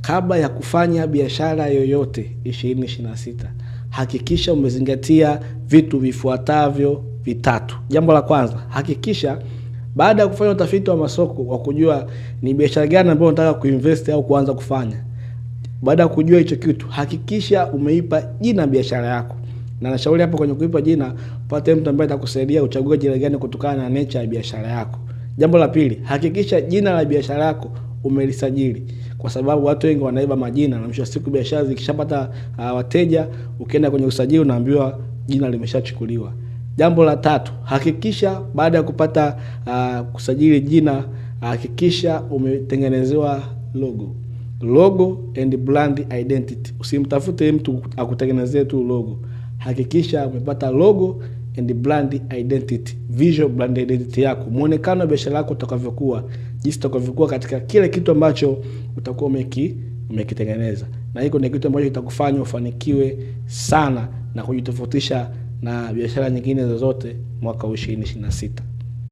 kabla ya kufanya biashara yoyote 2026, hakikisha umezingatia vitu vifuatavyo vitatu. Jambo la kwanza, hakikisha baada ya kufanya utafiti wa masoko wa kujua ni biashara gani ambayo unataka kuinvest au kuanza kufanya, baada ya kujua hicho kitu, hakikisha umeipa jina biashara yako. Na nashauri hapo kwenye kuipa jina, pata mtu ambaye atakusaidia uchague jina gani kutokana na nature ya biashara yako. Jambo la pili, hakikisha jina la biashara yako umelisajili, kwa sababu watu wengi wanaiba majina na mwisho wa siku biashara zikishapata wateja, ukienda kwenye usajili unaambiwa jina limeshachukuliwa. Jambo la tatu, hakikisha baada ya kupata kusajili jina, hakikisha umetengenezewa logo and brand identity. Usimtafute mtu akutengenezee tu logo, hakikisha umepata logo and brand identity, visual brand identity yako, muonekano wa biashara yako utakavyokuwa, jinsi utakavyokuwa katika kile kitu ambacho utakuwa umekitengeneza. Na hiko ni kitu ambacho kitakufanya ufanikiwe sana na kujitofautisha na biashara nyingine zozote mwaka 2026.